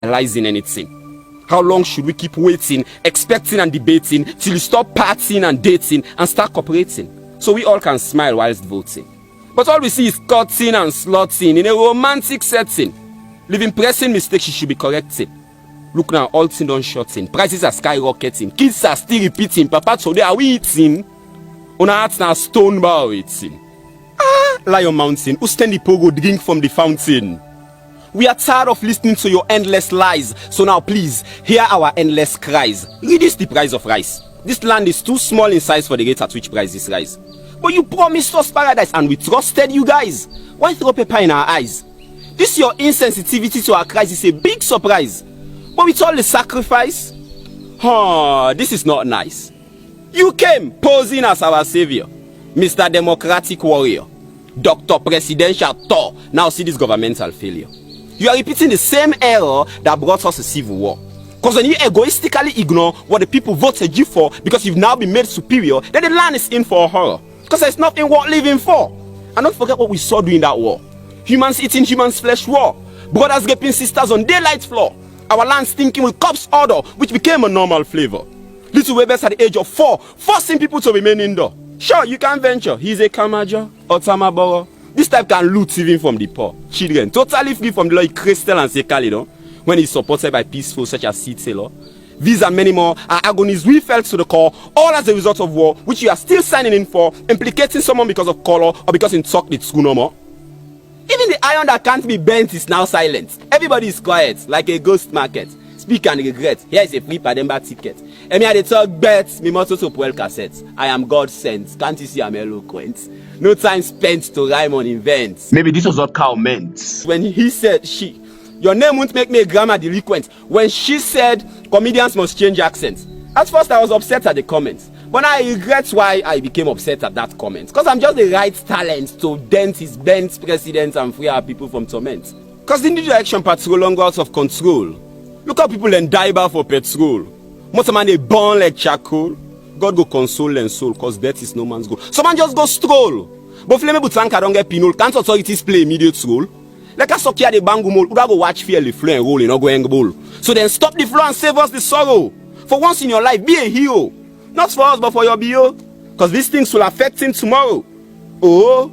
realizing anything? How long should we keep waiting, expecting and debating till you stop partying and dating and start cooperating so we all can smile whilst voting? But all we see is cutting and slotting in a romantic setting, leaving pressing mistakes you should be correcting. Look now, all things done shorting, prices are skyrocketing, kids are still repeating, papa today are we eating? On our hearts now stone bar eating. Lion Mountain, who stand the pogo drink from the fountain? We are tired of listening to your endless lies. So now please, hear our endless cries. Reduce the price of rice. This land is too small in size for the rate at which prices rise. But you promised us paradise and we trusted you guys. Why throw pepper in our eyes? This your insensitivity to our cries is a big surprise. But with all the sacrifice, this is not nice. You came posing as our savior, Mr. Democratic Warrior, Dr. Presidential Thor. Now see this governmental failure. You are repeating the same error that brought us a civil war. Because when you egoistically ignore what the people voted you for because you've now been made superior, then the land is in for horror. Because there's nothing worth living for. And don't forget what we saw during that war. Humans eating humans' flesh war. Brothers raping sisters on daylight floor. Our land stinking with corpse odor, which became a normal flavor. Little babies at the age of 4, forcing people to remain indoor. Sure, you can venture. He's a Kamajo or Tamaboro. This type can loot even from the poor. Children, totally free from the law, Crystal and Sekali, when he's supported by peaceful such as Seed Taylor. These and many more are agonies we felt to the core, all as a result of war, which you are still signing in for, implicating someone because of color or because in talk it's no more. Even the iron that can't be bent is now silent. Everybody is quiet, like a ghost market. Speak and regret. Here is a free Pademba ticket. Emi had a talk bet, me motto to Puel cassette. I am God sent. Can't you see I'm eloquent? No time spent to rhyme on invents. Maybe this was what Cow meant. When he said she, your name won't make me a grammar delinquent. When she said comedians must change accents. At first I was upset at the comments. But I regret why I became upset at that comment. Because I'm just the right talent to dent his bent president and free our people from torment. Because the new direction patrol long out of control. Look how people then die bar for petrol. Most of man they burn like charcoal. God go console and soul, cause death is no man's goal. Some man just go stroll. But flame butanka don't get pinol. Can't authorities play immediate role? Like a socky at the bangu mole, would I go watch fear the flow and roll in or go hang bowl. So then stop the flow and save us the sorrow. For once in your life, be a hero. Not for us, but for your BO. Cause these things will affect him tomorrow. Oh,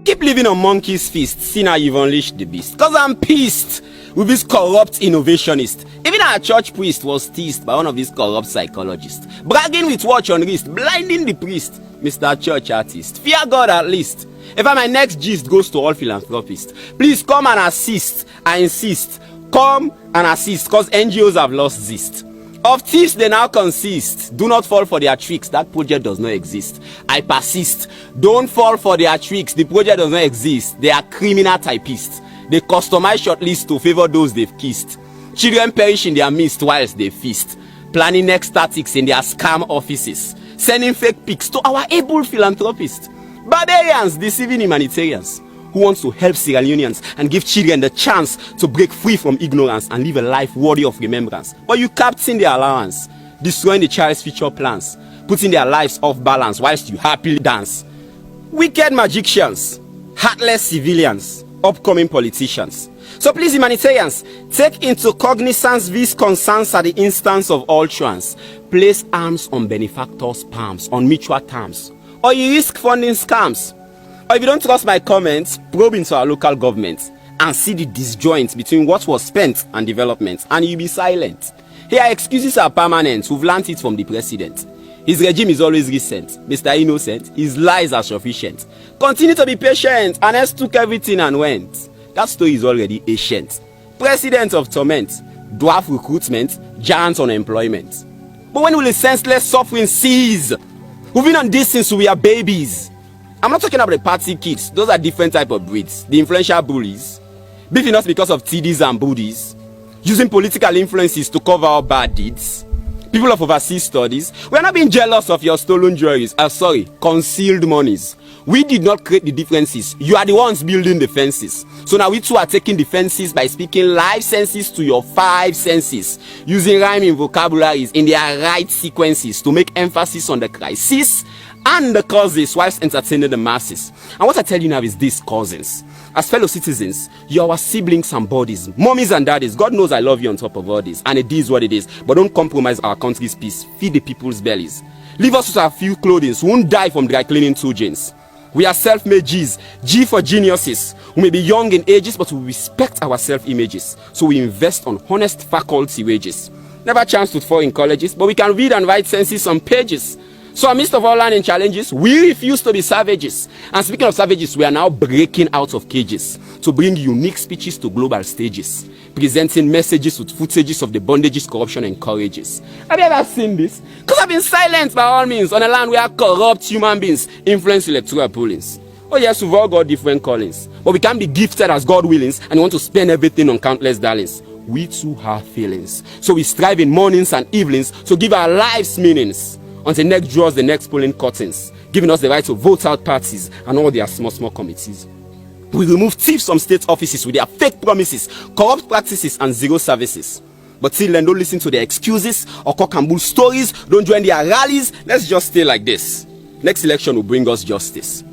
keep living on monkey's feast. See now you've unleashed the beast. Cause I'm pissed with this corrupt innovationist. Even our church priest was teased by one of these corrupt psychologists. Bragging with watch on wrist, blinding the priest. Mr. Church artist, fear God at least. If my next gist goes to all philanthropists, please come and assist. I insist. Come and assist, cause NGOs have lost zest. Of thieves they now consist. Do not fall for their tricks. That project does not exist. I persist. Don't fall for their tricks. The project does not exist. They are criminal typists. They customize shortlists to favor those they've kissed. Children perish in their midst whilst they feast. Planning next tactics in their scam offices. Sending fake pics to our able philanthropists. Barbarians deceiving humanitarians who wants to help SierraLeoneans and give children the chance to break free from ignorance and live a life worthy of remembrance. But you captain their allowance, destroying the child's future plans, putting their lives off balance whilst you happily dance. Wicked magicians, heartless civilians, upcoming politicians. So please, humanitarians, take into cognizance these concerns at the instance of all trans. Place arms on benefactors' palms on mutual terms, or you risk funding scams. Or if you don't trust my comments, probe into our local government and see the disjoint between what was spent and development, and you'll be silent. Here, excuses are permanent. We've learned it from the president. His regime is always recent. Mr. Innocent, his lies are sufficient. Continue to be patient. And else took everything and went. That story is already ancient. President of torment, dwarf recruitment, giant unemployment. But when will the senseless suffering cease? We've been on this since we are babies. I'm not talking about the party kids. Those are different type of breeds. The influential bullies. Beefing us because of TDs and booties. Using political influences to cover our bad deeds. People of overseas studies. We are not being jealous of your stolen jewelries. Concealed monies. We did not create the differences. You are the ones building the fences. So now we too are taking defenses by speaking life senses to your 5 senses. Using rhyming vocabularies in their right sequences to make emphasis on the crisis and the causes whilst entertaining the masses. And what I tell you now is this, cousins. As fellow citizens, you're our siblings and buddies, mommies and daddies. God knows I love you on top of all this, and it is what it is. But don't compromise our country's peace. Feed the people's bellies. Leave us with a few clothing. We won't die from dry cleaning 2 jeans. We are self-made G's. G for geniuses. We may be young in ages, but we respect our self-images. So we invest on honest faculty wages. Never chance to fall in colleges, but we can read and write sentences on pages. So amidst of all learning challenges, we refuse to be savages. And speaking of savages, we are now breaking out of cages to bring unique speeches to global stages, presenting messages with footages of the bondages corruption encourages. Have you ever seen this? Because I've been silent by all means on a land where corrupt human beings influence electoral pollings. Oh yes, we've all got different callings, but we can't be gifted as God willings and want to spend everything on countless darlings. We too have feelings, so we strive in mornings and evenings to give our lives meanings, until next draws the next polling curtains, giving us the right to vote out parties and all their small committees. We remove thieves from state offices with their fake promises, corrupt practices and zero services. But till then, don't listen to their excuses or cock and bull stories. Don't join their rallies. Let's just stay like this. Next election will bring us justice.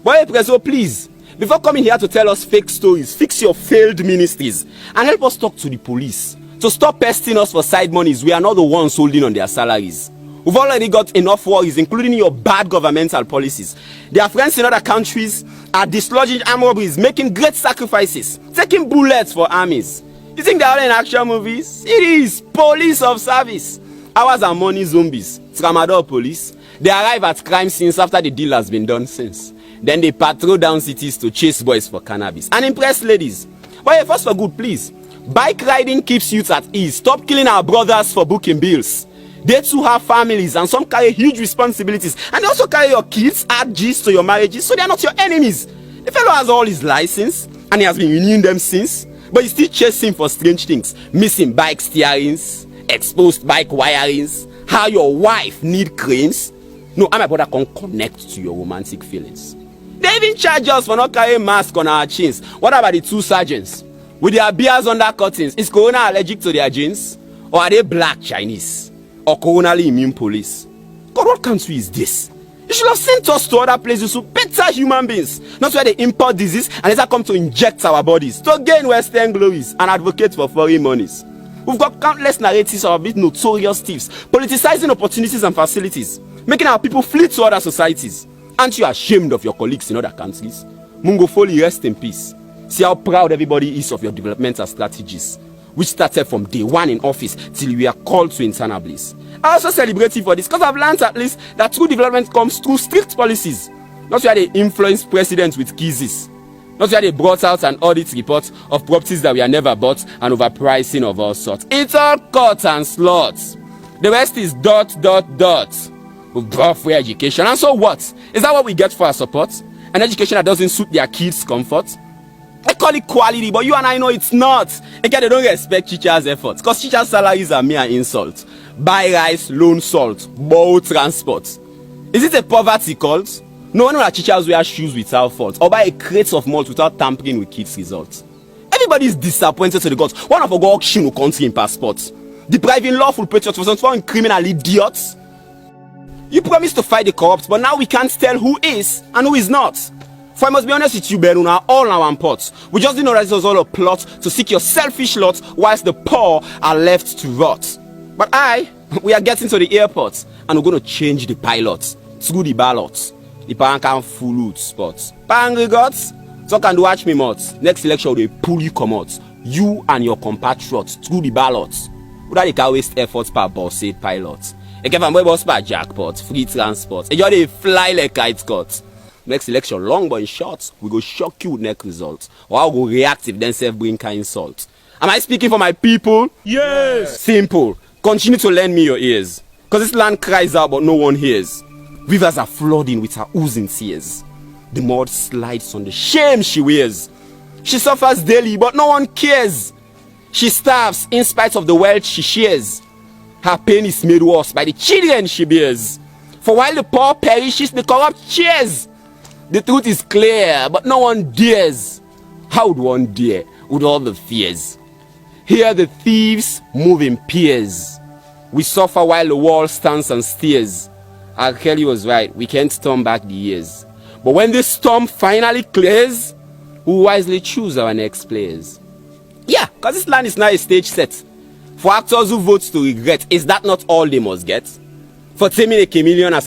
But hey, Prezo, please, before coming here to tell us fake stories, fix your failed ministries and help us talk to the police to stop pesting us for side monies. We are not the ones holding on their salaries. We've already got enough worries, including your bad governmental policies. Their friends in other countries are dislodging armed robberies, making great sacrifices, taking bullets for armies. You think they're all in action movies? It is police of service. Hours and money zombies, tramadol police. They arrive at crime scenes after the deal has been done since. Then they patrol down cities to chase boys for cannabis and impress ladies. But hey, first for good, please. Bike riding keeps youth at ease. Stop killing our brothers for booking bills. They too have families and some carry huge responsibilities. And they also carry your kids, add G's to your marriages, so they are not your enemies. The fellow has all his license and he has been renewing them since. But he's still chasing for strange things. Missing bike steerings, exposed bike wirings, how your wife need cranes. No, I'm a brother can connect to your romantic feelings. They even charge us for not carrying masks on our chins. What about the 2 sergeants? With their beers under curtains, is Corona allergic to their jeans? Or are they black Chinese? Or coronally immune police? God, what country is this? You should have sent us to other places with better human beings, not where they import disease and later come to inject our bodies to gain Western glories and advocate for foreign monies. We've got countless narratives of these notorious thieves politicizing opportunities and facilities, making our people flee to other societies. Aren't you ashamed of your colleagues in other countries? Mungo Foley, rest in peace. See how proud everybody is of your developmental strategies, which started from day one in office till we are called to internal bliss. I also celebrate you for this because I've learned at least that true development comes through strict policies, not where they influence presidents with kisses, not where they brought out an audit report of properties that we are never bought and overpricing of all sorts. It's all cut and slots. The rest is ... With free education. And so what? Is that what we get for our support? An education that doesn't suit their kids' comfort? I call it quality, but you and I know it's not. Again, they don't respect teachers' efforts because teachers' salaries are mere insult. Buy rice, loan salt, borrow transport. Is it a poverty cult? No one that teachers wear shoes without fault or buy a crate of malt without tampering with kids' results. Everybody is disappointed to the gods. One of our auction will country in passports, depriving lawful patriots for some foreign criminal idiots. You promised to fight the corrupt, but now we can't tell who is and who is not. For I must be honest with you, Beruna, all our imports. We just didn't know that it was all a plot to seek your selfish lot whilst the poor are left to rot. But we are getting to the airport and we're going to change the pilots through the ballots. The pan can full out spots. Angry gods, so can do watch me mods. Next election they pull you come out. You and your compatriots through the ballots. Without they can waste efforts per boss said pilots. They can boss per jackpot, free transport. And they fly like kite cuts. Next election, long but in short, we go shock you with next results. Or I'll go reactive, then self-bring kind insult. Am I speaking for my people? Yes. Simple. Continue to lend me your ears. Because this land cries out but no one hears. Rivers are flooding with her oozing tears. The mud slides on the shame she wears. She suffers daily but no one cares. She starves in spite of the wealth she shares. Her pain is made worse by the children she bears. For while the poor perishes, the corrupt cheers. The truth is clear, but no one dares. How would one dare with all the fears? Here the thieves move in pairs. We suffer while the world stands and stares. R. Kelly was right, we can't turn back the years. But when this storm finally clears, we'll wisely choose our next players. Yeah, because this land is now a stage set. For actors who vote to regret, is that not all they must get? For taming a chameleon as